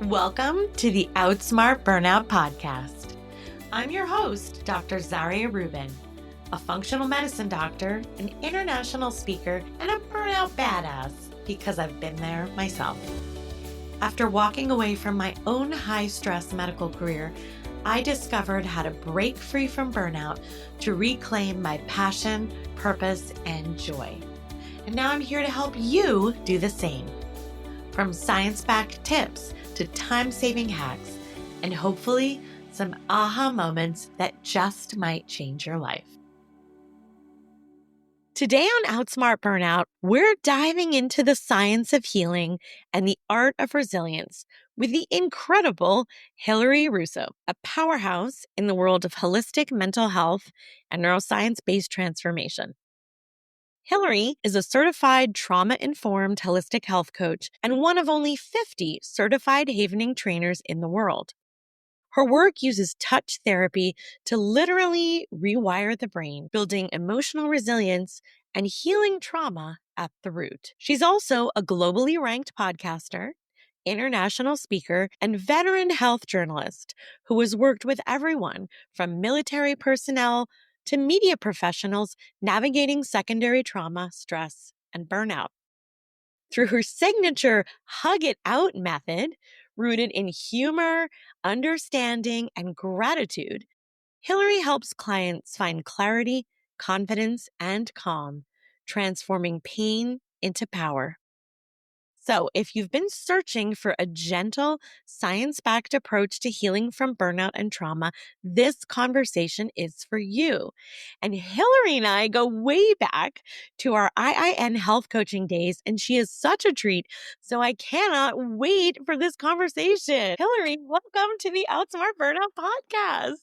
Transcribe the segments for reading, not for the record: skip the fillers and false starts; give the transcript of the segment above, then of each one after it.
Welcome to the Outsmart Burnout Podcast. I'm your host, Dr. Zarya Rubin, a functional medicine doctor, an international speaker, and a burnout badass because I've been there myself. After walking away from my own high-stress medical career, I discovered how to break free from burnout to reclaim my passion, purpose, and joy. And now I'm here to help you do the same. From science-backed tips to time-saving hacks, and hopefully some aha moments that just might change your life. Today on Outsmart Burnout, we're diving into the science of healing and the art of resilience with the incredible Hilary Russo, a powerhouse in the world of holistic mental health and neuroscience-based transformation. Hilary is a certified trauma-informed holistic health coach and one of only 50 certified havening trainers in the world. Her work uses touch therapy to literally rewire the brain, building emotional resilience and healing trauma at the root. She's also a globally ranked podcaster, international speaker, and veteran health journalist who has worked with everyone from military personnel to media professionals navigating secondary trauma, stress, and burnout. Through her signature Hug It Out method, rooted in humor, understanding, and gratitude, Hilary helps clients find clarity, confidence, and calm, transforming pain into power. So, if you've been searching for a gentle, science-backed approach to healing from burnout and trauma, this conversation is for you. And Hilary and I go way back to our IIN health coaching days, and she is such a treat. So I cannot wait for this conversation. Hilary, welcome to the Outsmart Burnout Podcast.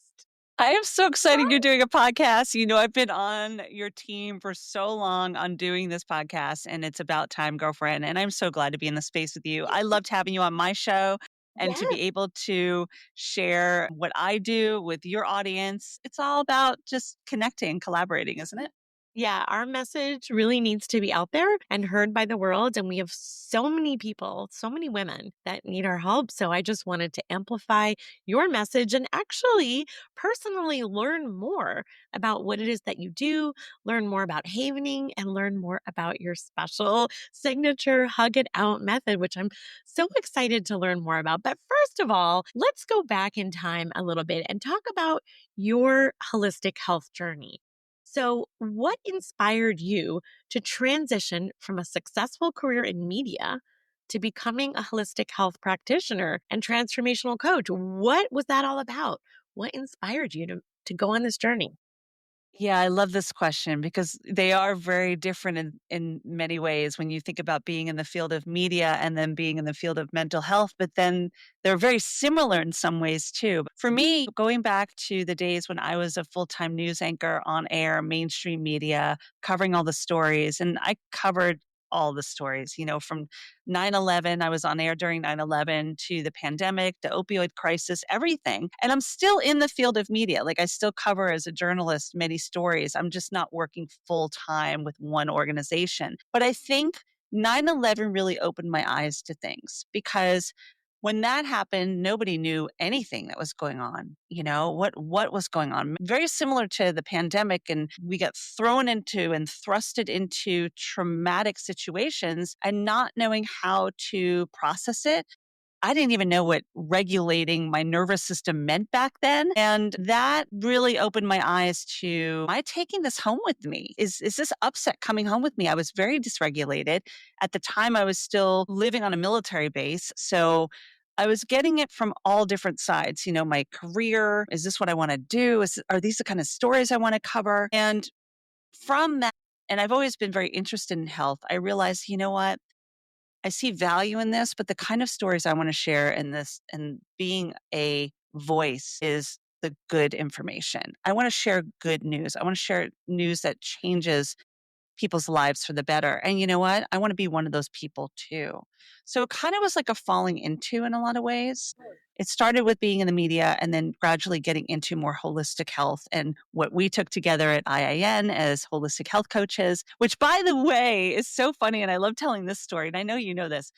I am so excited you're doing a podcast. You know, I've been on your team for so long on doing this podcast, and it's about time, girlfriend. And I'm so glad to be in the space with you. I loved having you on my show and to be able to share what I do with your audience. It's all about just connecting, collaborating, isn't it? Yeah, our message really needs to be out there and heard by the world. And we have so many people, so many women that need our help. So I just wanted to amplify your message and actually personally learn more about what it is that you do, learn more about havening, and learn more about your special signature Hug It Out method, which I'm so excited to learn more about. But first of all, let's go back in time a little bit and talk about your holistic health journey. So, what inspired you to transition from a successful career in media to becoming a holistic health practitioner and transformational coach? What was that all about? What inspired you to go on this journey? Yeah, I love this question because they are very different in many ways when you think about being in the field of media and then being in the field of mental health, but then they're very similar in some ways too. But for me, going back to the days when I was a full-time news anchor on air, mainstream media, covering all the stories, and I covered all the stories, you know, from 9/11, I was on air during 9/11 to the pandemic, the opioid crisis, everything. And I'm still in the field of media. Like I still cover as a journalist many stories. I'm just not working full time with one organization. But I think 9/11 really opened my eyes to things because when that happened, nobody knew anything that was going on. You know, what was going on? Very similar to the pandemic, and we got thrown into and thrusted into traumatic situations and not knowing how to process it. I didn't even know what regulating my nervous system meant back then. And that really opened my eyes to, am I taking this home with me? Is this upset coming home with me? I was very dysregulated. At the time, I was still living on a military base. So I was getting it from all different sides. You know, my career, is this what I want to do? Are these the kind of stories I want to cover? And from that, and I've always been very interested in health, I realized, you know what? I see value in this, but the kind of stories I want to share in this and being a voice is the good information. I want to share good news. I want to share news that changes people's lives for the better. And you know what? I want to be one of those people too. So it kind of was like a falling into in a lot of ways. It started with being in the media and then gradually getting into more holistic health and what we took together at IIN as holistic health coaches, which by the way is so funny. And I love telling this story. And I know you know this.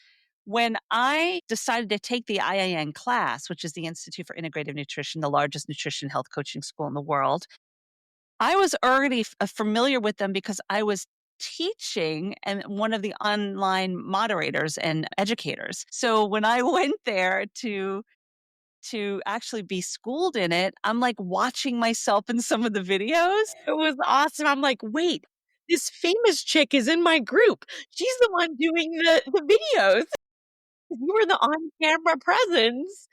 When I decided to take the IIN class, which is the Institute for Integrative Nutrition, the largest nutrition health coaching school in the world, I was already familiar with them because I was teaching and one of the online moderators and educators. So when I went there to actually be schooled in it, I'm like watching myself in some of the videos. It was awesome. I'm like, "Wait, this famous chick is in my group. She's the one doing the videos." You were the on-camera presence,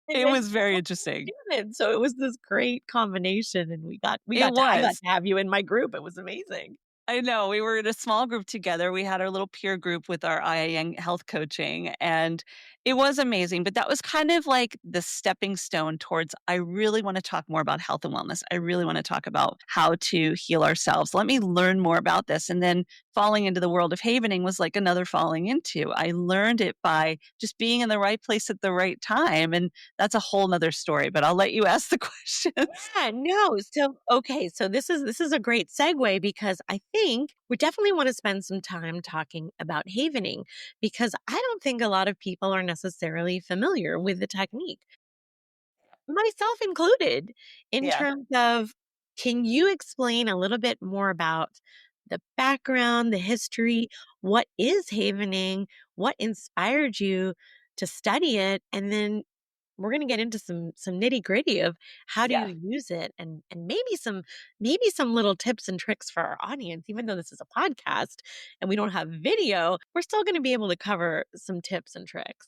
and It then was very interesting. students, so it was this great combination, and we It got to I got was. to have you in my group. It was amazing. I know. We were in a small group together. We had our little peer group with our IIN health coaching, and it was amazing. But that was kind of like the stepping stone towards I really want to talk more about health and wellness. I really want to talk about how to heal ourselves. Let me learn more about this. And then falling into the world of havening was like another falling into. I learned it by just being in the right place at the right time. And that's a whole nother story, but I'll let you ask the questions. Yeah, no. So, okay, so this is a great segue because I think we definitely want to spend some time talking about havening because I don't think a lot of people are necessarily familiar with the technique, myself included, in Yeah. terms of can you explain a little bit more about the background, the history, what is havening, what inspired you to study it, and then we're gonna get into some nitty-gritty of how do you Yeah. use it and maybe some little tips and tricks for our audience. Even though this is a podcast and we don't have video, we're still gonna be able to cover some tips and tricks.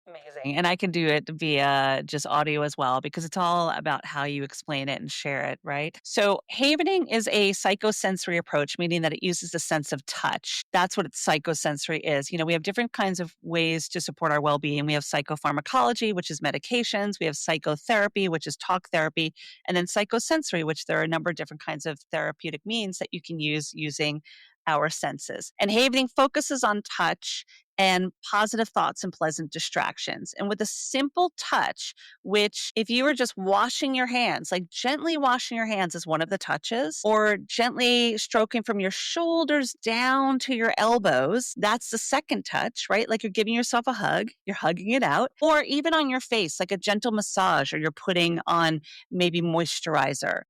Amazing. And I can do it via just audio as well because it's all about how you explain it and share it, right? So, havening is a psychosensory approach, meaning that it uses the sense of touch. That's what psychosensory is. We have different kinds of ways to support our well being. We have psychopharmacology, which is medications, we have psychotherapy, which is talk therapy, and then psychosensory, which there are a number of different kinds of therapeutic means that you can use using our senses. And havening focuses on touch and positive thoughts and pleasant distractions. And with a simple touch, which if you were just washing your hands, like gently washing your hands is one of the touches, or gently stroking from your shoulders down to your elbows, that's the second touch, right? Like you're giving yourself a hug, you're hugging it out, or even on your face, like a gentle massage, or you're putting on maybe moisturizer.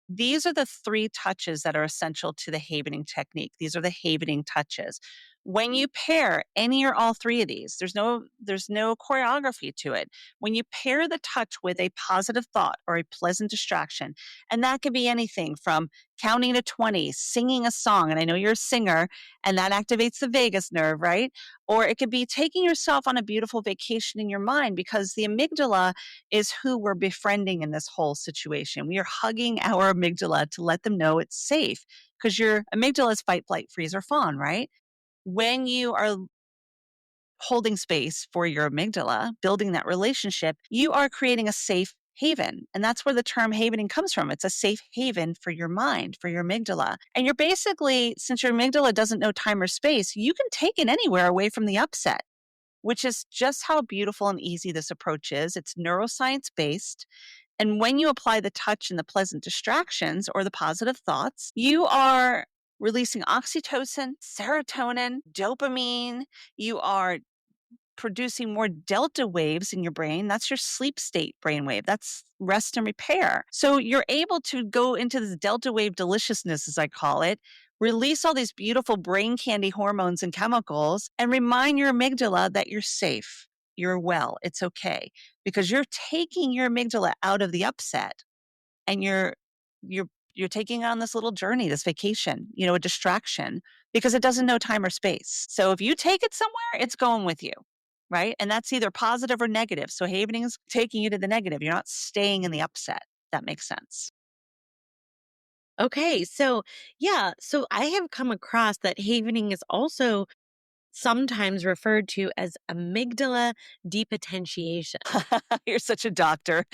These are the three touches that are essential to the havening technique. These are the havening touches. When you pair any or all three of these, there's no choreography to it. When you pair the touch with a positive thought or a pleasant distraction, and that could be anything from counting to 20, singing a song, and I know you're a singer, and that activates the vagus nerve, right? Or it could be taking yourself on a beautiful vacation in your mind because the amygdala is who we're befriending in this whole situation. We are hugging our amygdala to let them know it's safe because your amygdala is fight, flight, freeze, or fawn, right? When you are holding space for your amygdala, building that relationship, you are creating a safe haven. And that's where the term havening comes from. It's a safe haven for your mind, for your amygdala. And you're basically, since your amygdala doesn't know time or space, you can take it anywhere away from the upset, which is just how beautiful and easy this approach is. It's neuroscience based. And when you apply the touch and the pleasant distractions or the positive thoughts, you are releasing oxytocin, serotonin, dopamine. You are producing more delta waves in your brain. That's your sleep state brainwave. That's rest and repair. So you're able to go into this delta wave deliciousness, as I call it, release all these beautiful brain candy hormones and chemicals, and remind your amygdala that you're safe, you're well, it's okay, because you're taking your amygdala out of the upset and you're you're taking on this little journey, this vacation, a distraction because it doesn't know time or space. So if you take it somewhere, it's going with you, right? And that's either positive or negative. So havening is taking you to the negative. You're not staying in the upset. That makes sense. Okay, so yeah, so I have come across that havening is also sometimes referred to as amygdala depotentiation. You're such a doctor.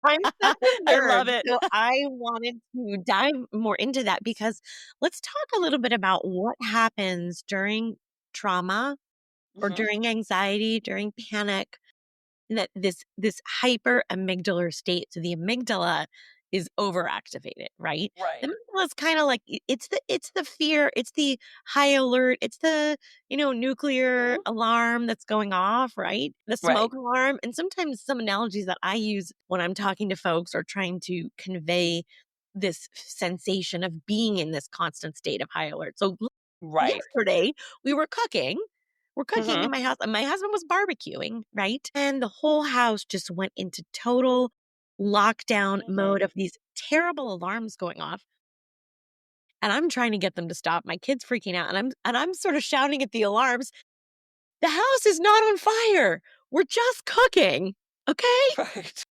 I'm such a I nerd. love it. So I wanted to dive more into that because let's talk a little bit about what happens during trauma or Mhm. during anxiety, during panic, that this hyper amygdalar state. So the amygdala is overactivated, right? The Right. amygdala is kind of like it's the fear, it's the high alert, it's the, nuclear Mhm. alarm that's going off, right? The Right. smoke alarm. And sometimes some analogies that I use when I'm talking to folks or trying to convey this sensation of being in this constant state of high alert. So Right. yesterday we were cooking. We're cooking in Mhm. my house, and my husband was barbecuing, right? And the whole house just went into total lockdown Mhm. mode of these terrible alarms going off. And I'm trying to get them to stop. My kid's freaking out, and I'm sort of shouting at the alarms. The house is not on fire. We're just cooking. Okay? Right.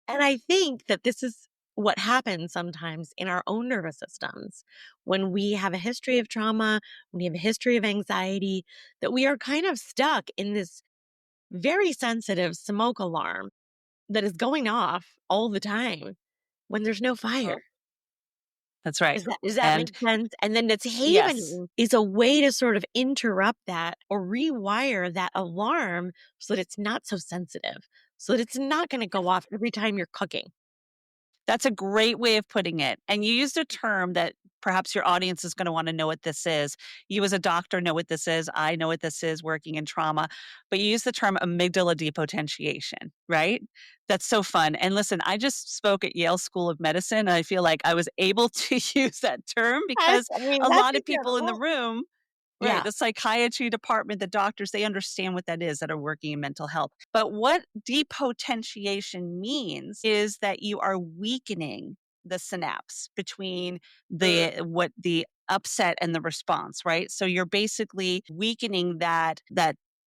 And I think that this is what happens sometimes in our own nervous systems when we have a history of trauma, when we have a history of anxiety, that we are kind of stuck in this very sensitive smoke alarm that is going off all the time when there's no Uh-huh. fire. That's right. Does that make And sense? And then it's yes. havening is a way to sort of interrupt that or rewire that alarm so that it's not so sensitive, so that it's not gonna go off every time you're cooking. That's a great way of putting it. And you used a term that perhaps your audience is going to want to know what this is. You, as a doctor, know what this is. I know what this is working in trauma. But you use the term amygdala depotentiation, right? That's so fun. And listen, I just spoke at Yale School of Medicine. And I feel like I was able to use that term Yes, because I mean, a that's lot of people in the incredible. room, right, Yeah. the psychiatry department, the doctors, they understand what that is that are working in mental health. But what depotentiation means is that you are weakening the synapse between the upset and the response, right? So you're basically weakening that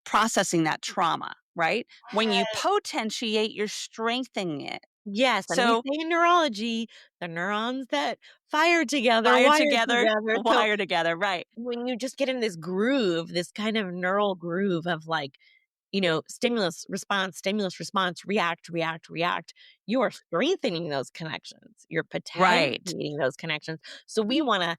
processing that trauma, right? When you potentiate, you're strengthening it. Yes, and we So say in neurology, the neurons that fire together fire wire together, together. So wire together, right? when you just get in this groove, this kind of neural groove of like, stimulus, response, react, react, react, you are strengthening those connections. You're Right. potentiating those connections. So we want to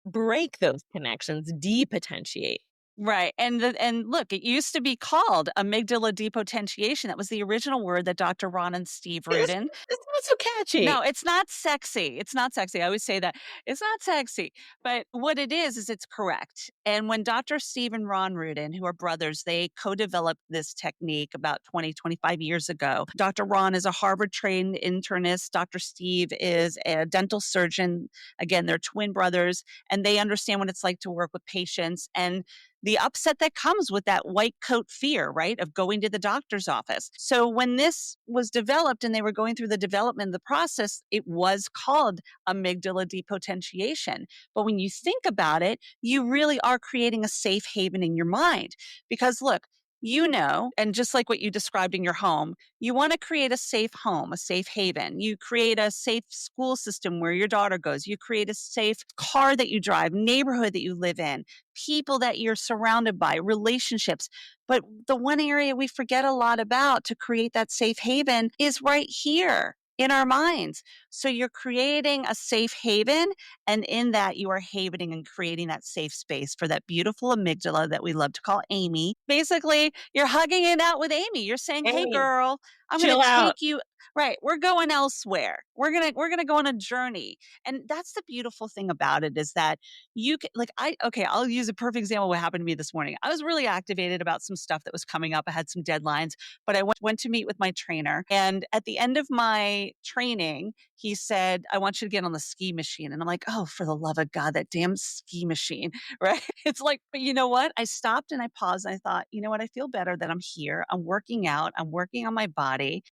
break those connections, depotentiate. Right, and look, it used to be called amygdala depotentiation. That was the original word that Dr. Ron and Steve It's, Rudin. it's not so catchy. No, it's not sexy. It's not sexy. I always say that. It's not sexy. But what it is it's correct. And when Dr. Steve and Ron Rudin, who are brothers, they co-developed this technique about 20, 25 years ago. Dr. Ron is a Harvard-trained internist. Dr. Steve is a dental surgeon. Again, they're twin brothers, and they understand what it's like to work with patients and the upset that comes with that white coat fear, right, of going to the doctor's office. So when this was developed and they were going through the development of the process, it was called amygdala depotentiation. But when you think about it, you really are creating a safe haven in your mind. Because look, you know, and just like what you described in your home, you want to create a safe home, a safe haven. You create a safe school system where your daughter goes. You create a safe car that you drive, neighborhood that you live in, people that you're surrounded by, relationships. But the one area we forget a lot about to create that safe haven is right here in our minds. So you're creating a safe haven, and in that, you are havening and creating that safe space for that beautiful amygdala that we love to call Amy. Basically, you're hugging it out with Amy. You're saying, "Hey, Amy, girl, I'm going chill to out. take you." Right, we're going elsewhere. We're gonna go on a journey, and that's the beautiful thing about it is that you can like I okay, I'll use a perfect example of what happened to me this morning. I was really activated about some stuff that was coming up. I had some deadlines, but I went to meet with my trainer. And at the end of my training, he said, I want you to get on the ski machine. And I'm like, oh, for the love of God, that damn ski machine. Right. It's like, but you know what? I stopped and I paused and I thought, you know what? I feel better that I'm here. I'm working out. I'm working on my body.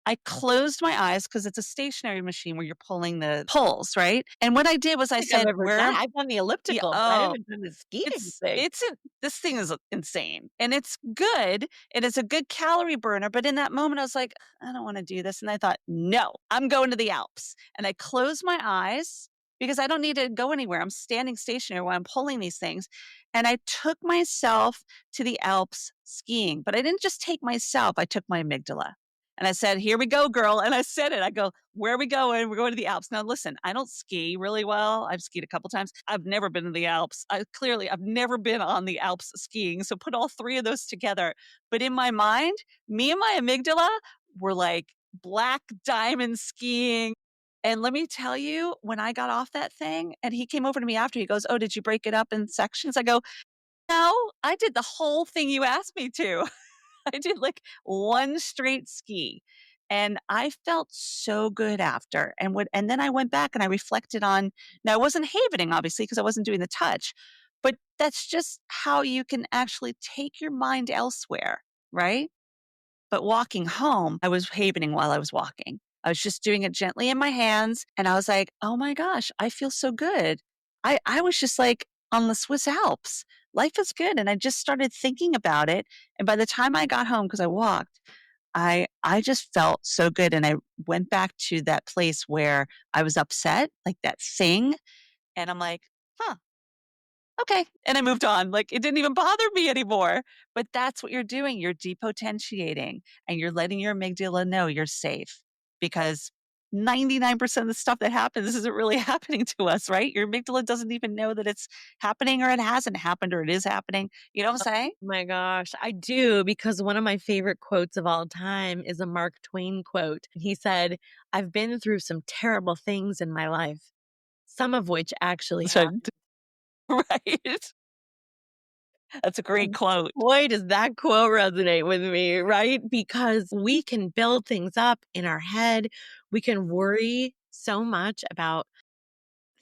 I closed my eyes because it's a stationary machine where you're pulling the pulls, right? And what I did was I I think I've said, ever done. where I've done the yeah, elliptical, but I oh, haven't done the skiing it's thing. it's a this thing is insane, and it's good. It is a good calorie burner, but in that moment, I was like, "I don't wanna do this," and I thought, "No, I'm going to the Alps," and I closed my eyes because I don't need to go anywhere. I'm standing stationary while I'm pulling these things, and I took myself to the Alps skiing, but I didn't just take myself, I took my amygdala. And I said, "Here we go, girl." And I said it. I go, "Where are we going? We're going to the Alps." Now, listen, I don't ski really well. I've skied a couple times. I've never been to the Alps. I've never been on the Alps skiing. So put all three of those together. But in my mind, me and my amygdala were like black diamond skiing. And let me tell you, when I got off that thing and he came over to me after, he goes, "Oh, did you break it up in sections?" I go, "No, I did the whole thing you asked me to." I did like one straight ski and I felt so good after. And then I went back and I reflected on, now I wasn't havening obviously because I wasn't doing the touch, but that's just how you can actually take your mind elsewhere, right? But walking home, I was havening while I was walking. I was just doing it gently in my hands. And I was like, oh my gosh, I feel so good. I was just like on the Swiss Alps. Life is good. And I just started thinking about it. And by the time I got home, because I walked, I just felt so good. And I went back to that place where I was upset, like that thing. And I'm like, huh, okay. And I moved on. Like it didn't even bother me anymore. But that's what you're doing. You're depotentiating and you're letting your amygdala know you're safe because 99% of the stuff that happens isn't really happening to us, right? Your amygdala doesn't even know that it's happening or it hasn't happened or it is happening. You know what I'm saying? My gosh, I do, because one of my favorite quotes of all time is a Mark Twain quote. He said, "I've been through some terrible things in my life, some of which actually So, happened." right. That's a great quote. Boy, does that quote resonate with me, right? Because we can build things up in our head. We can worry so much about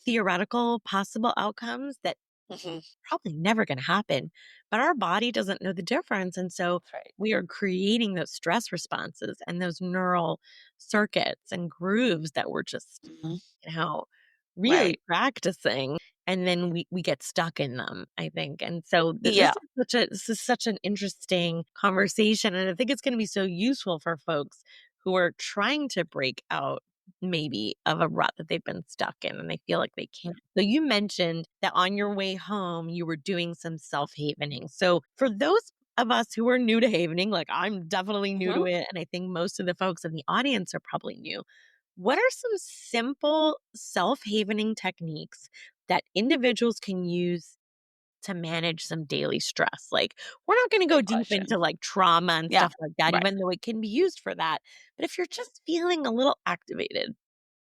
theoretical possible outcomes that Mhm. probably never going to happen, but our body doesn't know the difference. And so That's right. we are creating those stress responses and those neural circuits and grooves that we're just, Mhm. you know, really Right. practicing. And then we get stuck in them, I think. And so Yeah. this is such an interesting conversation. And I think it's going to be so useful for folks who are trying to break out maybe of a rut that they've been stuck in and they feel like they can't. So you mentioned that on your way home you were doing some self-havening. So for those of us who are new to havening, like I'm definitely new Mhm. to it and I think most of the folks in the audience are probably new. What are some simple self-havening techniques that individuals can use to manage some daily stress? Like, we're not gonna go Great deep question. into, like, trauma and Yeah. stuff like that, Right. even though it can be used for that. But if you're just feeling a little activated,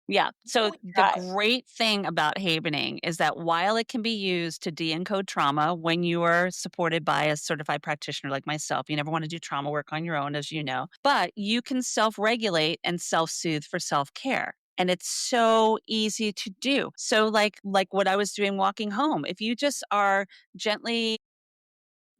Yeah. what can So we the try? great thing about havening is that while it can be used to de-encode trauma when you are supported by a certified practitioner like myself, you never want to do trauma work on your own, as you know, but you can self-regulate and self-soothe for self-care. And it's so easy to do. So like what I was doing walking home, if you just are gently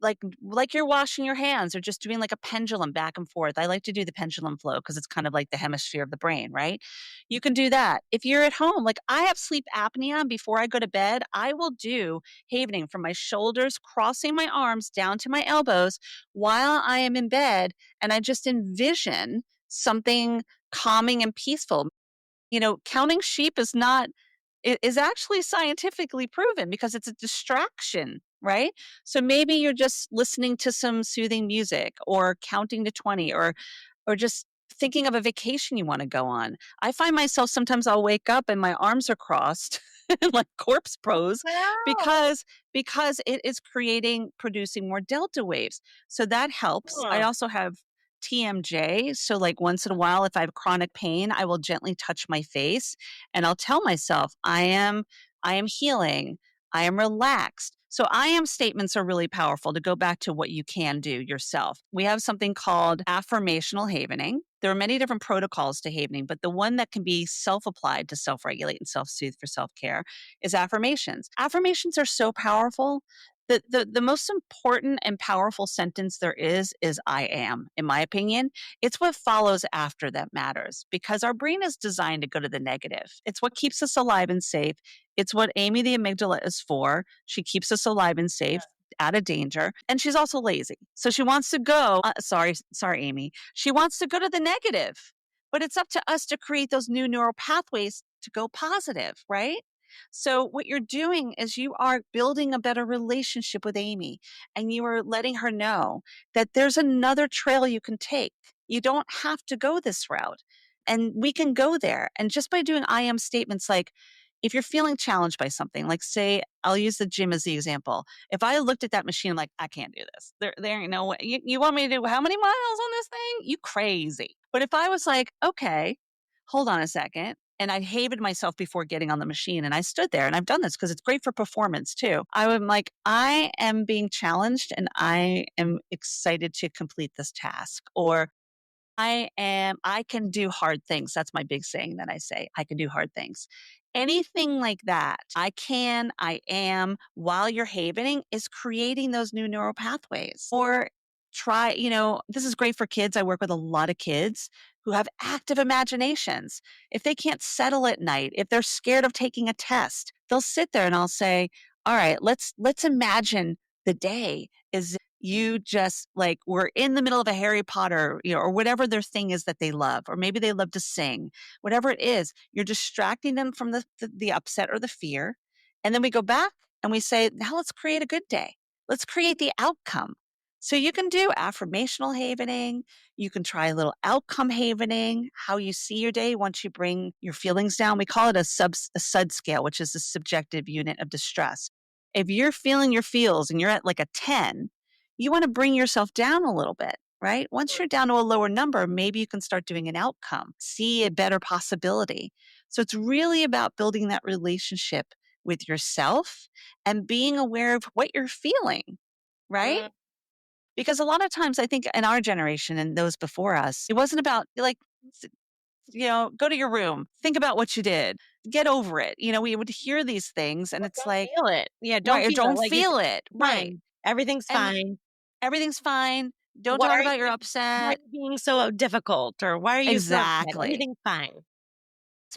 like you're washing your hands or just doing like a pendulum back and forth. I like to do the pendulum flow because it's kind of like the hemisphere of the brain, right? You can do that. If you're at home, like I have sleep apnea, and before I go to bed, I will do havening from my shoulders, crossing my arms down to my elbows while I am in bed. And I just envision something calming and peaceful. You know, counting sheep is not it is actually scientifically proven because it's a distraction, right? So maybe you're just listening to some soothing music or counting to 20 or just thinking of a vacation you want to go on. I find myself sometimes I'll wake up and my arms are crossed like corpse pose Wow. because it is producing more delta waves. So that helps. I Huh. also have TMJ, so like once in a while if I have chronic pain, I will gently touch my face and I'll tell myself, I am healing. I am relaxed. So I am statements are really powerful to go back to what you can do yourself. We have something called affirmational havening. There are many different protocols to havening, but the one that can be self-applied to self-regulate and self-soothe for self-care is affirmations. Affirmations are so powerful. The most important and powerful sentence there is I am, in my opinion. It's what follows after that matters because our brain is designed to go to the negative. It's what keeps us alive and safe. It's what Amy the amygdala is for. She keeps us alive and safe out of danger. And she's also lazy. So she wants to go, sorry, Amy. She wants to go to the negative. But it's up to us to create those new neural pathways to go positive, right? So what you're doing is you are building a better relationship with Amy and you are letting her know that there's another trail you can take. You don't have to go this route. And we can go there. And just by doing I am statements like, if you're feeling challenged by something, like say, I'll use the gym as the example. If I looked at that machine, I'm like, I can't do this. There ain't no way. You want me to do how many miles on this thing? You crazy. But if I was like, okay, hold on a second. And I hated myself before getting on the machine. And I stood there and I've done this because it's great for performance too. I am like, I am being challenged and I am excited to complete this task. Or I can do hard things. That's my big saying that I say. I can do hard things. Anything like that, I am, while you're havening is creating those new neural pathways. Or try, this is great for kids. I work with a lot of kids who have active imaginations. If they can't settle at night, if they're scared of taking a test, they'll sit there and I'll say, all right, let's imagine the day is you just like were in the middle of a Harry Potter, or whatever their thing is that they love, or maybe they love to sing, whatever it is, you're distracting them from the upset or the fear. And then we go back and we say, now let's create a good day. Let's create the outcome. So you can do affirmational havening. You can try a little outcome havening, how you see your day once you bring your feelings down. We call it a SUD scale, which is the subjective unit of distress. If you're feeling your feels and you're at like a 10, you want to bring yourself down a little bit, right? Once you're down to a lower number, maybe you can start doing an outcome, see a better possibility. So it's really about building that relationship with yourself and being aware of what you're feeling, right? Mm. Because a lot of times I think in our generation and those before us, it wasn't about like, go to your room, think about what you did, get over it. We would hear these things and Or it's don't like, feel it. Yeah, don't right, or feel it. don't Like it's feel it. Right. fine. Everything's And fine. everything's fine. Don't Why talk are about your you why are upset. you being so difficult, or why are you so upset? Exactly. Everything's fine.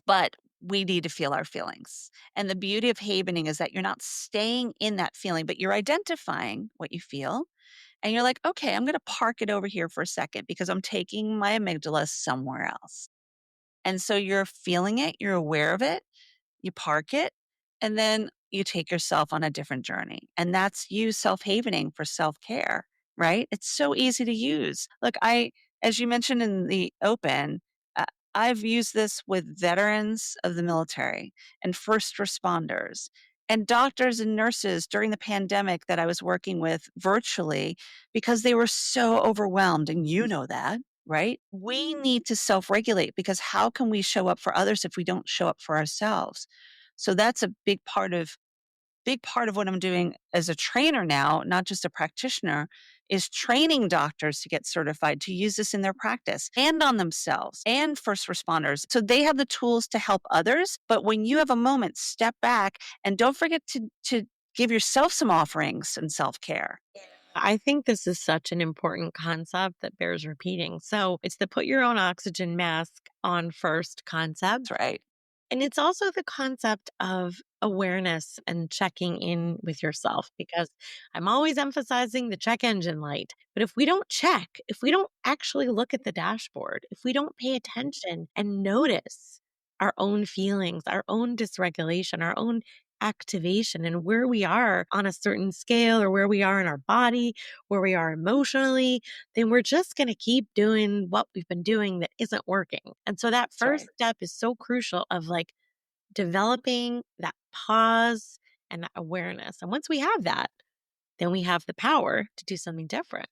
But we need to feel our feelings. And the beauty of havening is that you're not staying in that feeling, but you're identifying what you feel. And you're like, okay, I'm going to park it over here for a second because I'm taking my amygdala somewhere else. And so you're feeling it, you're aware of it, you park it, and then you take yourself on a different journey. And that's you self-havening for self-care, right? It's so easy to use. Look, as you mentioned in the open, uh, I've used this with veterans of the military and first responders and doctors and nurses during the pandemic that I was working with virtually because they were so overwhelmed. And you know that, right? We need to self regulate because how can we show up for others if we don't show up for ourselves? So that's a big part of what I'm doing as a trainer now, not just a practitioner, is training doctors to get certified to use this in their practice and on themselves and first responders. So they have the tools to help others. But when you have a moment, step back and don't forget to give yourself some offerings and self-care. I think this is such an important concept that bears repeating. So it's the put your own oxygen mask on first concept. That's right. And it's also the concept of awareness and checking in with yourself, because I'm always emphasizing the check engine light. But if we don't check, if we don't actually look at the dashboard, if we don't pay attention and notice our own feelings, our own dysregulation, our own activation, and where we are on a certain scale, or where we are in our body, where we are emotionally, then we're just going to keep doing what we've been doing that isn't working. And so that That's first right. step is so crucial, of like developing that pause and that awareness. And once we have that, then we have the power to do something different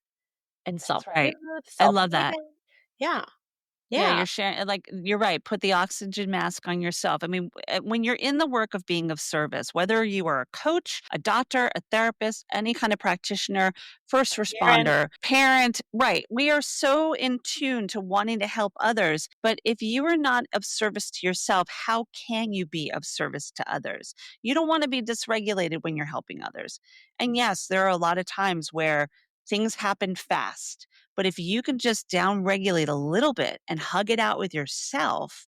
and That's right. I self love that. Yeah. Yeah, Yeah. you're sharing like, you're right, put the oxygen mask on yourself. I mean, when you're in the work of being of service, whether you are a coach, a doctor, a therapist, any kind of practitioner, first Aaron, responder, parent, right, we are so in tune to wanting to help others. But if you are not of service to yourself, how can you be of service to others? You don't want to be dysregulated when you're helping others. And yes, there are a lot of times where things happen fast, but if you can just down regulate a little bit and hug it out with yourself,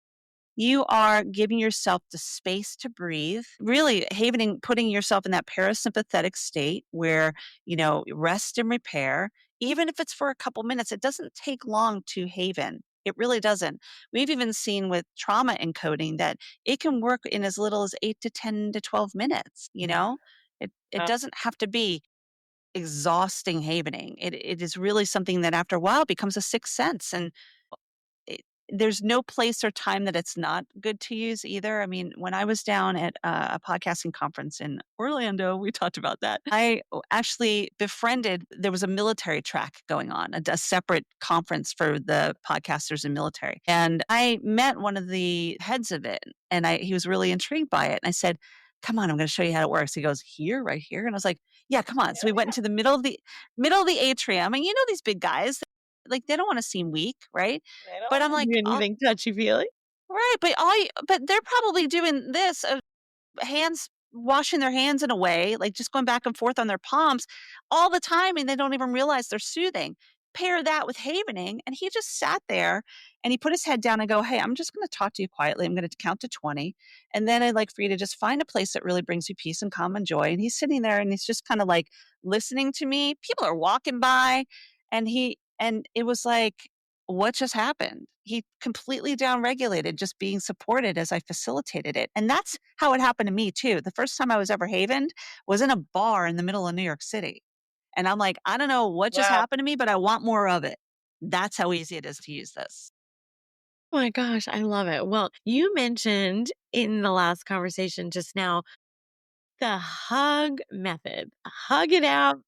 you are giving yourself the space to breathe, really havening, putting yourself in that parasympathetic state where, rest and repair, even if it's for a couple minutes, it doesn't take long to haven. It really doesn't. We've even seen with trauma encoding that it can work in as little as 8 to 10 to 12 minutes. It uh, doesn't have to be exhausting havening. It is really something that after a while becomes a sixth sense. And there's no place or time that it's not good to use either. I mean, when I was down at a podcasting conference in Orlando, we talked about that. Actually befriended, there was a military track going on, a separate conference for the podcasters in military. And I met one of the heads of it, and he was really intrigued by it. And I said, come on, I'm going to show you how it works. He goes, here, right here. And I was like, yeah, come on. So we went into the middle of the atrium, and you know, these big guys, like, they don't want to seem weak, right? I don't But I'm wanna like, do "Oh, anything touchy-feely. right, but they're probably doing this, hands washing their hands in a way, like, just going back and forth on their palms all the time, and they don't even realize they're soothing. Pair that with havening, and he just sat there, and he put his head down and go, "Hey, I'm just gonna talk to you quietly. I'm gonna count to 20, and then I'd like for you to just find a place that really brings you peace and calm and joy." And he's sitting there, and he's just kinda, like, listening to me. People are walking by, and it was like, what just happened? He completely downregulated just being supported as I facilitated it. And that's how it happened to me too. The first time I was ever havened was in a bar in the middle of New York City. And I'm like, I don't know what just Wow. happened to me, but I want more of it. That's how easy it is to use this. Oh my gosh, I love it. Well, you mentioned in the last conversation just now the hug method. Hug it out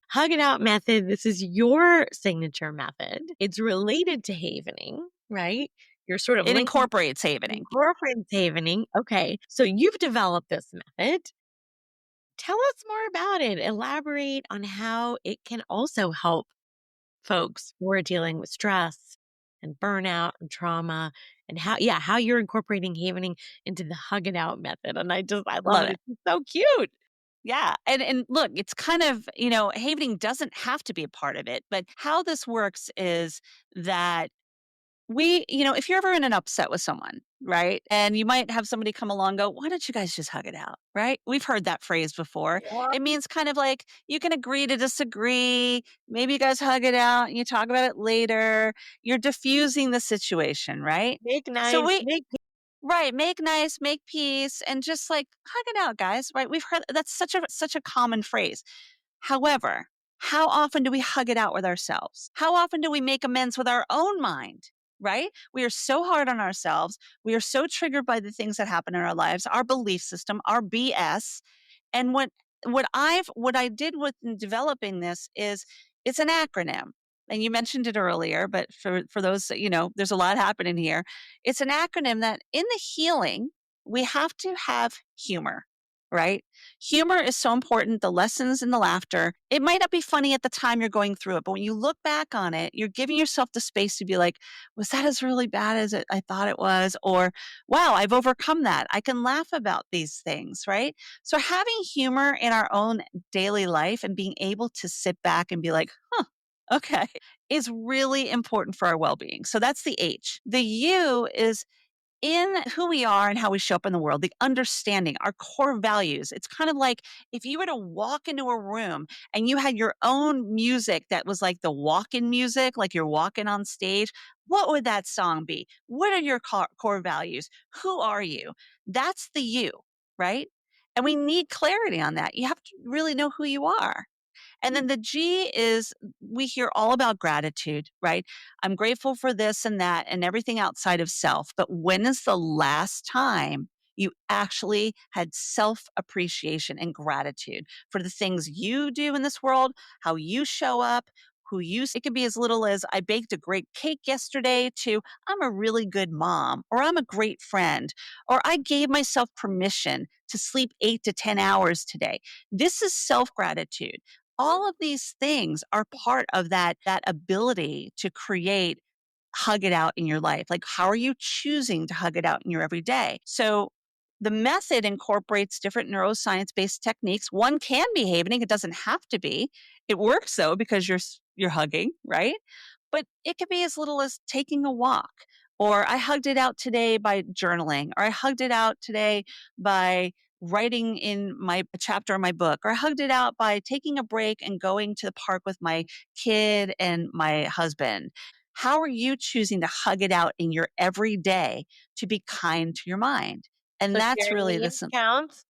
method. This is your signature method. It's related to havening, right? You're sort of It linking incorporates havening. girlfriend's havening. Okay. So you've developed this method. Tell us more about it. Elaborate on how it can also help folks who are dealing with stress and burnout and trauma, and how you're incorporating havening into the hug it out method. And I love Love it. it. It's so cute. Yeah. And look, it's kind of, havening doesn't have to be a part of it, but how this works is that if you're ever in an upset with someone, right? And you might have somebody come along and go, why don't you guys just hug it out? Right? We've heard that phrase before. Yeah. It means kind of like you can agree to disagree. Maybe you guys hug it out and you talk about it later. You're diffusing the situation, right? Make So nice, make right, make nice, make peace, and just like hug it out, guys. Right? We've heard that's such a common phrase. However, how often do we hug it out with ourselves? How often do we make amends with our own mind? Right? We are so hard on ourselves. We are so triggered by the things that happen in our lives, our belief system, our BS. And what I did with in developing this is it's an acronym. And you mentioned it earlier, but for those that, there's a lot happening here. It's an acronym that in the healing, we have to have humor, right? Humor is so important, the lessons and the laughter. It might not be funny at the time you're going through it, but when you look back on it, you're giving yourself the space to be like, was that as really bad as I thought it was? Or, wow, I've overcome that. I can laugh about these things, right? So having humor in our own daily life and being able to sit back and be like, huh, okay, is really important for our well being. So that's the H. The U is in who we are and how we show up in the world, the understanding, our core values. It's kind of like if you were to walk into a room and you had your own music that was like the walk in music, like you're walking on stage, what would that song be? What are your core values? Who are you? That's the you, right? And we need clarity on that. You have to really know who you are. And then the G is we hear all about gratitude, right? I'm grateful for this and that and everything outside of self. But when is the last time you actually had self appreciation and gratitude for the things you do in this world, how you show up? It could be as little as I baked a great cake yesterday to I'm a really good mom or I'm a great friend or I gave myself permission to sleep 8 to 10 hours today. This is self gratitude. All of these things are part of that ability to create hug it out in your life. Like, how are you choosing to hug it out in your everyday? So the method incorporates different neuroscience based techniques. One can be havening. It doesn't have to be. It works though, because you're hugging, right? But it could be as little as taking a walk, or I hugged it out today by journaling, or I hugged it out today by writing in my a chapter of my book, or I hugged it out by taking a break and going to the park with my kid and my husband. How are you choosing to hug it out in your everyday to be kind to your mind? And so that's sharing really memes the counts.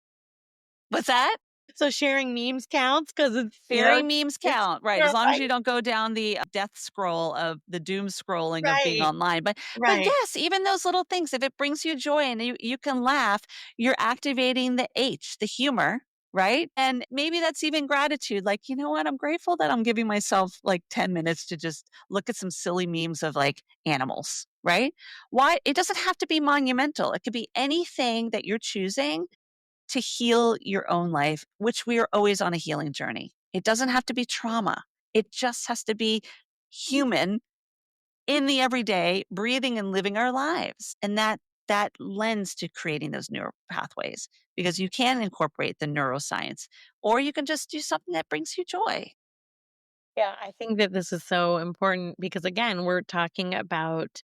what's that? So sharing memes counts because Fairy memes it's count, right, as long as right, you don't go down the death scroll of the doom scrolling of being right, online, but right. yes, even those little things, if it brings you joy and you can laugh, you're activating the H, the humor, right? And maybe that's even gratitude, like, "You know what? I'm grateful that I'm giving myself, like, 10 minutes to just look at some silly memes of, like, animals," right? Why it doesn't have to be monumental, it could be anything that you're choosing to heal your own life, which we are always on a healing journey. It doesn't have to be trauma. It just has to be human in the everyday, breathing and living our lives. And that lends to creating those neural pathways because you can incorporate the neuroscience or you can just do something that brings you joy. Yeah, I think that this is so important because again, we're talking about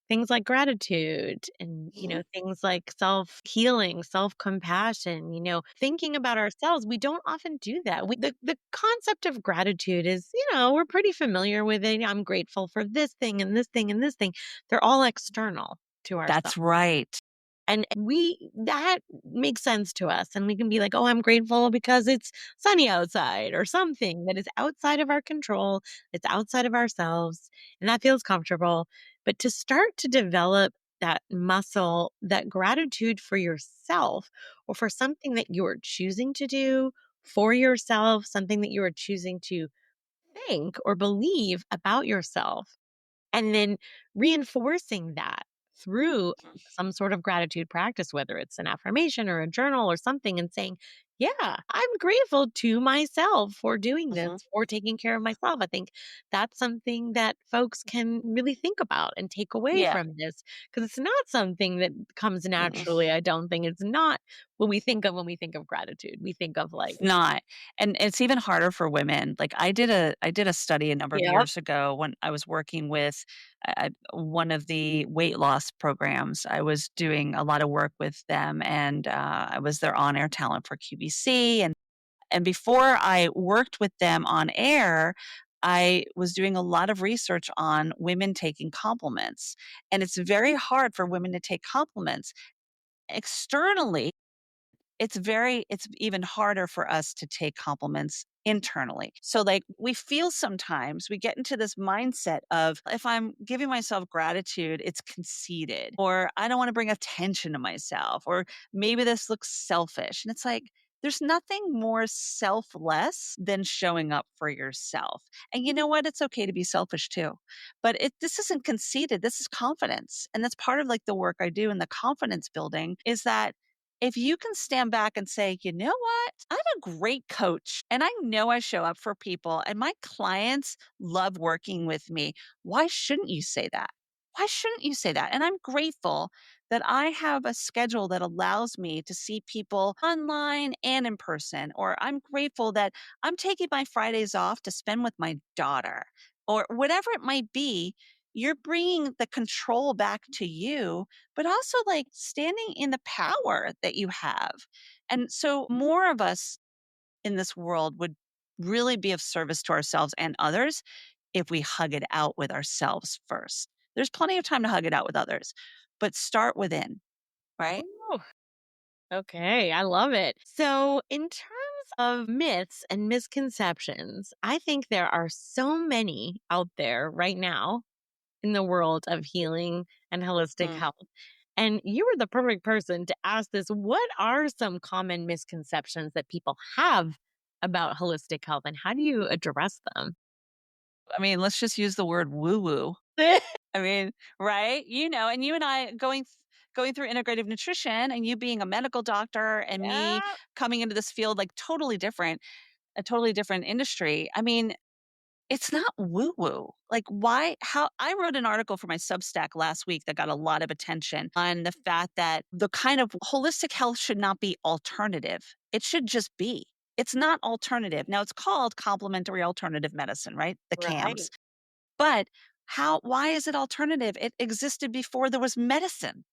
things like gratitude and, Mhm. things like self-healing, self-compassion, thinking about ourselves. We don't often do that. The concept of gratitude is, we're pretty familiar with it. I'm grateful for this thing and this thing and this thing. They're all external to ourselves. That's right. And that makes sense to us. And we can be like, oh, I'm grateful because it's sunny outside or something that is outside of our control. It's outside of ourselves. And that feels comfortable. But to start to develop that muscle, that gratitude for yourself or for something that you're choosing to do for yourself, something that you are choosing to think or believe about yourself and then reinforcing that through some sort of gratitude practice, whether it's an affirmation or a journal or something, and saying, yeah, I'm grateful to myself for doing this, Mhm. for taking care of myself. I think that's something that folks can really think about and take away Yeah. from this because it's not something that comes Mm-mm. naturally. I don't think it's not what we think of when we think of gratitude. We think of like, It's not, and it's even harder for women. Like, I did a study a number of yep. years ago when I was working with, one of the weight loss programs. I was doing a lot of work with them, and, I was their on-air talent for QVC, and before I worked with them on air, I was doing a lot of research on women taking compliments, and it's very hard for women to take compliments externally. It's even harder for us to take compliments internally. So, like, we feel sometimes we get into this mindset of if I'm giving myself gratitude, it's conceited, or I don't want to bring attention to myself, or maybe this looks selfish. And it's like, there's nothing more selfless than showing up for yourself. And you know what? It's okay to be selfish too. But this isn't conceited. This is confidence. And that's part of like the work I do in the confidence building is that if you can stand back and say, you know what? I'm a great coach and I know I show up for people and my clients love working with me. Why shouldn't you say that? Why shouldn't you say that? And I'm grateful that I have a schedule that allows me to see people online and in person. Or I'm grateful that I'm taking my Fridays off to spend with my daughter or whatever it might be. You're bringing the control back to you but also like standing in the power that you have. And so more of us in this world would really be of service to ourselves and others if we hug it out with ourselves first. There's plenty of time to hug it out with others, but start within, right? Oh, okay, I love it. So, in terms of myths and misconceptions, I think there are so many out there right now in the world of healing and holistic Mm. health. And you are the perfect person to ask this. What are some common misconceptions that people have about holistic health and how do you address them? I mean, let's just use the word woo woo. I mean, right? And you and I going through integrative nutrition and you being a medical doctor and me Yeah, coming into this field like a totally different industry. I mean, it's not woo woo. Like, why? How? I wrote an article for my Substack last week that got a lot of attention on the fact that the kind of holistic health should not be alternative. It should just be. It's not alternative. Now, it's called complementary alternative medicine, right? The right, CAMS. But why is it alternative? It existed before there was medicine.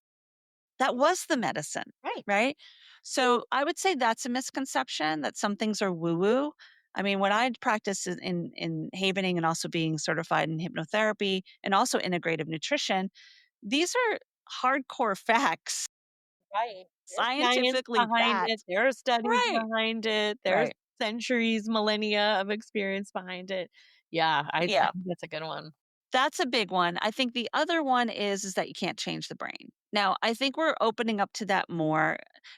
That was the medicine, right. right? So I would say that's a misconception that some things are woo woo. I mean, what I practice in havening and also being certified in hypnotherapy and also integrative nutrition, these are hardcore facts. Right. There's science scientifically behind it, backed. there are studies Right, behind it, there's right. centuries, millennia of experience behind it. Yeah, I Yeah. think that's a good one. That's a big one. I think the other one is that you can't change the brain. Now, I think we're opening up to that more.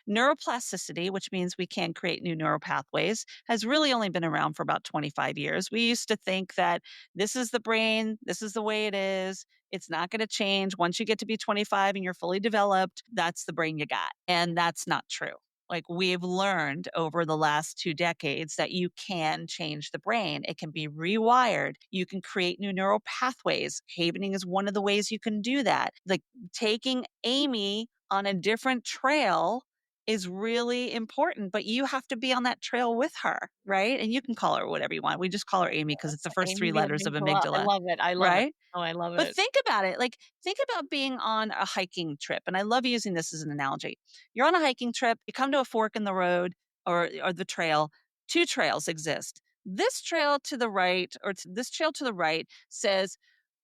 Neuroplasticity, which means we can create new neural pathways, has really only been around for about 25 years. We used to think that this is the brain, this is the way it is. It's not going to change. Once you get to be 25 and you're fully developed, that's the brain you got. And that's not true. Like we've learned over the last 2 decades that you can change the brain. It can be rewired. You can create new neural pathways. Havening is one of the ways you can do that. Like taking Amy on a different trail is really important, but you have to be on that trail with her, right? And you can call her whatever you want. We just call her Amy because it's the first Amy three the letters of amygdala, I amygdala, love it, I love it. right? Oh, I love But it. think about it. Like, think about being on a hiking trip. And I love using this as an analogy. You're on a hiking trip, you come to a fork in the road or the trail. Two trails exist. This trail to the right, this trail to the right says,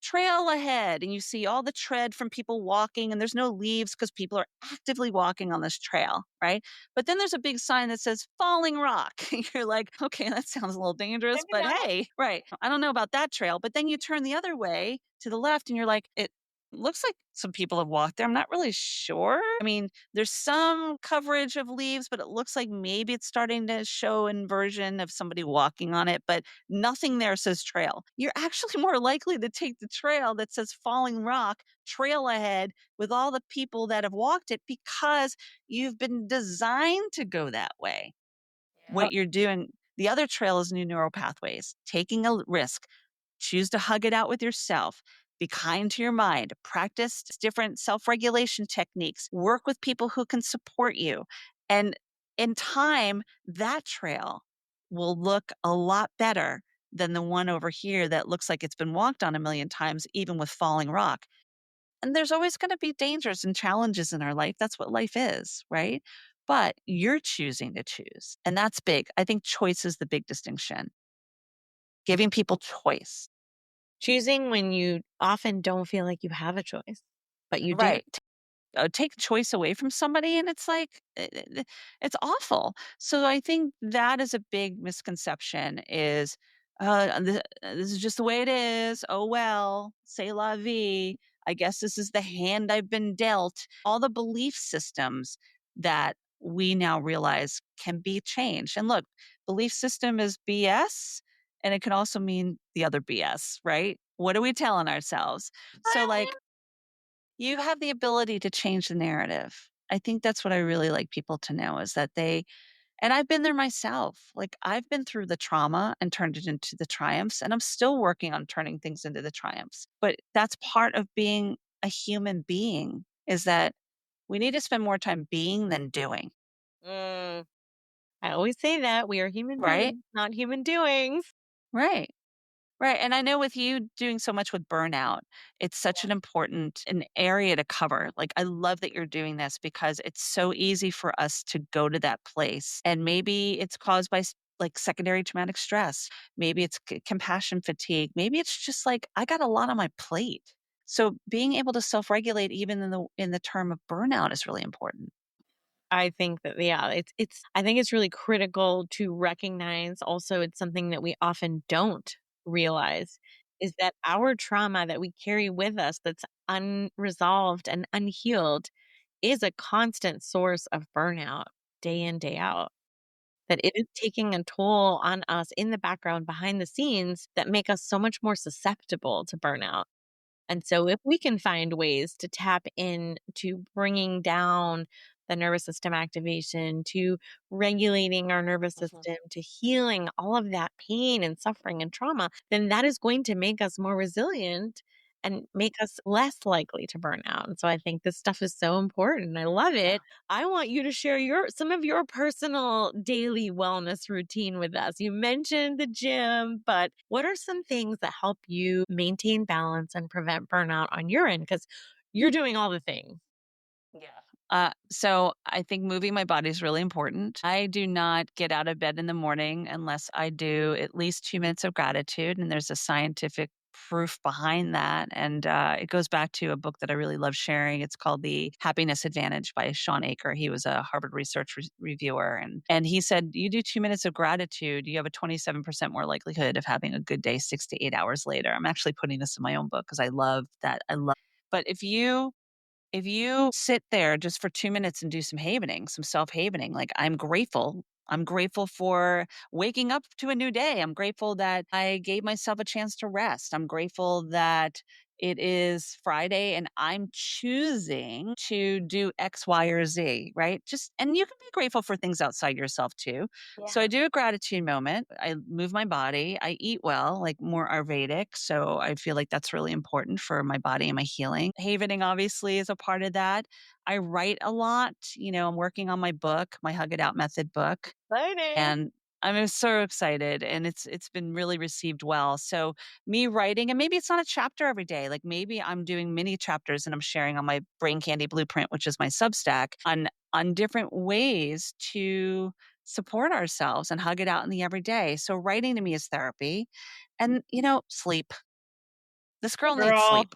trail ahead. And you see all the tread from people walking, and there's no leaves because people are actively walking on this trail, right? But then there's a big sign that says falling rock. You're like, okay, that sounds a little dangerous, Maybe but not. hey, right. I don't know about that trail. But then you turn the other way to the left and you're like, it looks like some people have walked there. I'm not really sure. I mean, there's some coverage of leaves, but it looks like maybe it's starting to show inversion of somebody walking on it, but nothing there says trail. You're actually more likely to take the trail that says falling rock, trail ahead with all the people that have walked it because you've been designed to go that way. Yep. What you're doing, the other trail is new neural pathways, taking a risk, choose to hug it out with yourself, be kind to your mind, practice different self regulation techniques, work with people who can support you. And in time, that trail will look a lot better than the one over here that looks like it's been walked on a million times, even with falling rock. And there's always going to be dangers and challenges in our life. That's what life is, right? But you're choosing to choose. And that's big. I think choice is the big distinction. Giving people choice. Choosing when you often don't feel like you have a choice, but you do. Right. Take choice away from somebody and it's like it's awful. So I think that is a big misconception is this is just the way it is. Oh well, c'est la vie. I guess this is the hand I've been dealt. All the belief systems that we now realize can be changed. And look, belief system is BS and it can also mean the other BS, right? What are we telling ourselves? So like you have the ability to change the narrative. I think that's what I really like people to know is that and I've been there myself. Like I've been through the trauma and turned it into the triumphs, and I'm still working on turning things into the triumphs. But that's part of being a human being is that we need to spend more time being than doing, Mm, I always say that we are human right? beings, not human doings. Right. Right, and I know with you doing so much with burnout, it's such an area to cover. Like, I love that you're doing this because it's so easy for us to go to that place, and maybe it's caused by like secondary traumatic stress. Maybe it's compassion fatigue. Maybe it's just like I got a lot on my plate. So being able to self-regulate even in the term of burnout is really important. I think that yeah, it's I think it's really critical to recognize also it's something that we often don't realize is that our trauma that we carry with us that's unresolved and unhealed is a constant source of burnout day in day out. That it is taking a toll on us in the background behind the scenes that make us so much more susceptible to burnout. And so if we can find ways to tap in to bringing down the nervous system activation, to regulating our nervous Mhm. system, to healing all of that pain and suffering and trauma, then that is going to make us more resilient and make us less likely to burn out. And so I think this stuff is so important. I love Yeah. it. I want you to share your some of your personal daily wellness routine with us. You mentioned the gym, but what are some things that help you maintain balance and prevent burnout on your end? Because you're doing all the things. Yeah. So I think moving my body is really important. I do not get out of bed in the morning unless I do at least 2 minutes of gratitude. And there's a scientific proof behind that. And it goes back to a book that I really love sharing. It's called The Happiness Advantage by Sean Aker. He was a Harvard research reviewer. And he said, you do 2 minutes of gratitude, you have a 27% more likelihood of having a good day 6 to 8 hours later. I'm actually putting this in my own book because I love that. But if you sit there just for 2 minutes and do some havening, some self-havening, like, I'm grateful. I'm grateful for waking up to a new day. I'm grateful that I gave myself a chance to rest. I'm grateful that it is Friday and I'm choosing to do X, Y, or Z, right? Just and you can be grateful for things outside yourself too. So I Yeah. do a gratitude moment. I move my body. I eat well, like more Ayurvedic. So I feel like that's really important for my body and my healing. Havening obviously is a part of that. I write a lot. I'm working on my book, my Hug It Out Method book, Exciting. and I'm so excited and it's been really received well. So me writing, and maybe it's not a chapter every day. Like maybe I'm doing mini chapters and I'm sharing on my Brain Candy Blueprint, which is my Substack, on different ways to support ourselves and hug it out in the everyday. So writing to me is therapy. And sleep. This girl needs Girl, sleep.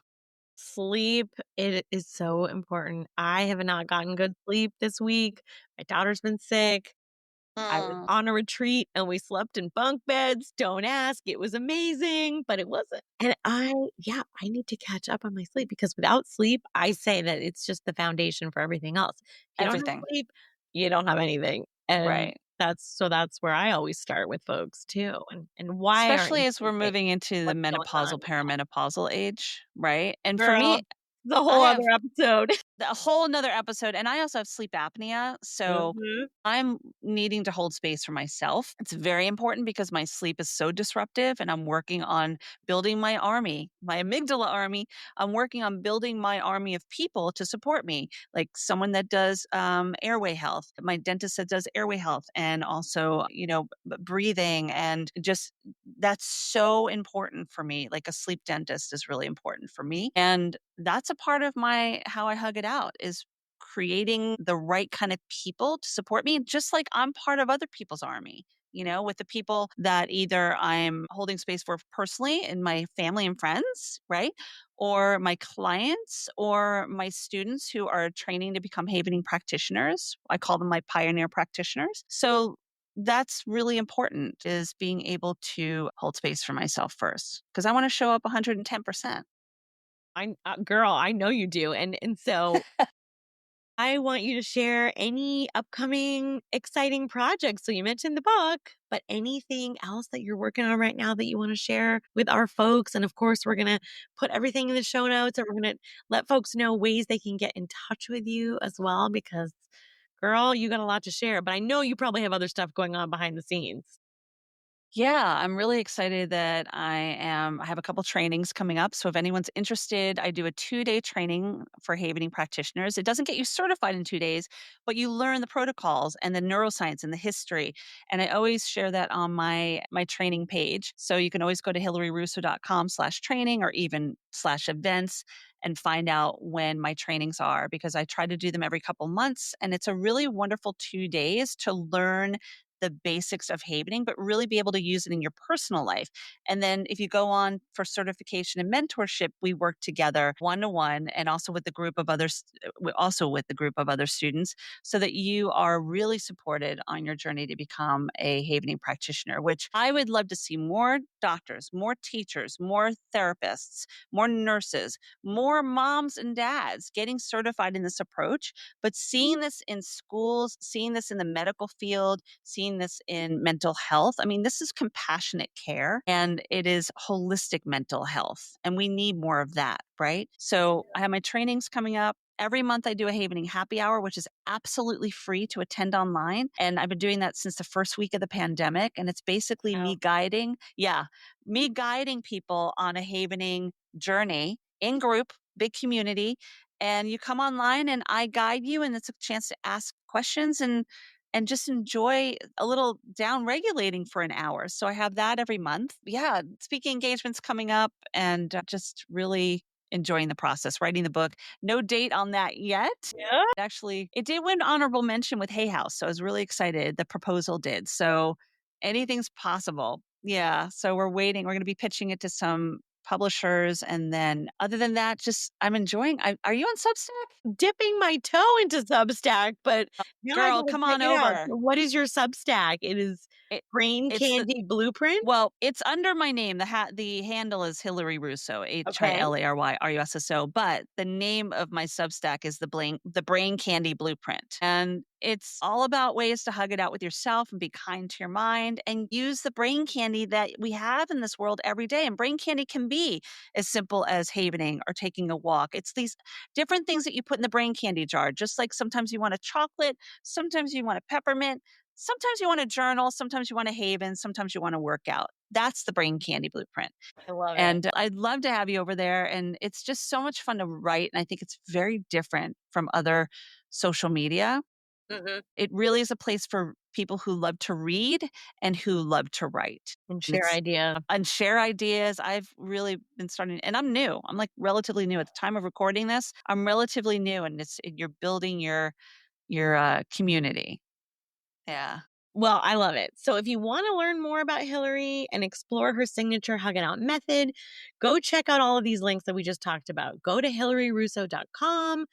sleep, it is so important. I have not gotten good sleep this week. My daughter's been sick. I was Mm, on a retreat and we slept in bunk beds. Don't ask. It was amazing, but it wasn't. And yeah, I need to catch up on my sleep because without sleep, I say that it's just the foundation for everything else. If you don't have everything. sleep, you don't have anything. And Right. that's where I always start with folks too. And why aren't you Especially as we're sleeping? moving into the What's going on? menopausal, perimenopausal age, right? And for Girl, me, the whole I other have episode. a whole nother episode, and I also have sleep apnea, so Mhm. I'm needing to hold space for myself. It's very important because my sleep is so disruptive, and I'm working on building my army, my amygdala army. I'm working on building my army of people to support me, like someone that does airway health, my dentist that does airway health, and also breathing, and just that's so important for me. Like a sleep dentist is really important for me, and that's a part of my how I hug it out is creating the right kind of people to support me, just like I'm part of other people's army, with the people that either I'm holding space for personally in my family and friends, right? Or my clients or my students who are training to become havening practitioners. I call them my pioneer practitioners. So that's really important is being able to hold space for myself first because I want to show up 110%. Girl, I know you do. And so I want you to share any upcoming exciting projects. So you mentioned the book, but anything else that you're working on right now that you want to share with our folks? And of course, we're going to put everything in the show notes and we're going to let folks know ways they can get in touch with you as well because girl, you got a lot to share, but I know you probably have other stuff going on behind the scenes. Yeah, I'm really excited that I have a couple trainings coming up. So if anyone's interested, I do a 2-day training for havening practitioners. It doesn't get you certified in 2 days, but you learn the protocols and the neuroscience and the history. And I always share that on my training page. So you can always go to hilaryrusso.com/training or even /events and find out when my trainings are because I try to do them every couple months. And it's a really wonderful 2 days to learn the basics of havening, but really be able to use it in your personal life. And then if you go on for certification and mentorship, we work together one to one and also with the group of others, also with the group of other students, so that you are really supported on your journey to become a havening practitioner, which I would love to see more doctors, more teachers, more therapists, more nurses, more moms and dads getting certified in this approach, but seeing this in schools, seeing this in the medical field, seeing this in mental health. I mean, this is compassionate care and it is holistic mental health. And we need more of that, right? So I have my trainings coming up. Every month I do a Havening happy hour, which is absolutely free to attend online. And I've been doing that since the first week of the pandemic. And it's basically me guiding people on a Havening journey in group, big community. And you come online and I guide you and it's a chance to ask questions and just enjoy a little down regulating for an hour. So I have that every month. Yeah, speaking engagements coming up and just really enjoying the process, writing the book. No date on that yet. Yeah. Actually, it did win honorable mention with Hay House. So I was really excited. The proposal did. So anything's possible. Yeah. So we're waiting. We're going to be pitching it to some publishers. And then other than that, just I'm enjoying. Are you on Substack? Dipping my toe into Substack, but now I Girl, gotta come check on it out. over. So what is your Substack? It is It, Brain it's the Candy Blueprint? Well, it's under my name. The handle is Hilary Russo, Okay. HILARYRUSSO, but the name of my Substack is the Brain Candy Blueprint. And it's all about ways to hug it out with yourself and be kind to your mind and use the brain candy that we have in this world every day. And brain candy can be as simple as havening or taking a walk. It's these different things that you put in the brain candy jar, just like sometimes you want a chocolate, sometimes you want a peppermint. Sometimes you want to journal, sometimes you want to haven, sometimes you want to work out. That's the brain candy blueprint. I love it. And I'd love to have you over there. And it's just so much fun to write. And I think it's very different from other social media. Mhm. It really is a place for people who love to read and who love to write. And And share it's ideas. and share ideas. I've really been starting, and I'm new. I'm like relatively new at the time of recording this. I'm relatively new, and you're building your community. Yeah. Well, I love it. So if you want to learn more about Hillary and explore her signature hug it out method, go check out all of these links that we just talked about. Go to hillaryrusso.com,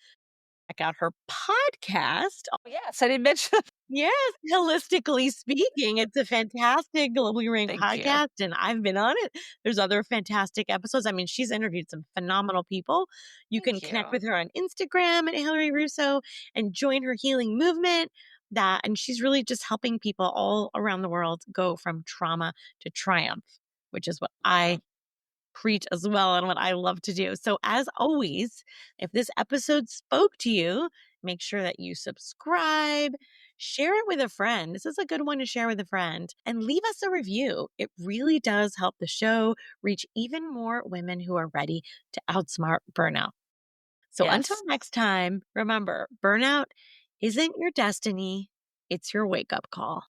check out her podcast. Yes, I didn't mention. Yes, holistically speaking, it's a fantastic globally ranked Thank you. podcast, and I've been on it. There's other fantastic episodes. I mean, she's interviewed some phenomenal people. You can Thank connect you. with her on Instagram at Hilary Russo and join her healing movement. And she's really just helping people all around the world go from trauma to triumph, which is what I Wow. preach as well and what I love to do. So, as always, if this episode spoke to you, make sure that you subscribe, share it with a friend. This is a good one to share with a friend, and leave us a review. It really does help the show reach even more women who are ready to outsmart burnout. So, until Yes. next time, remember burnout isn't your destiny, it's your wake up call.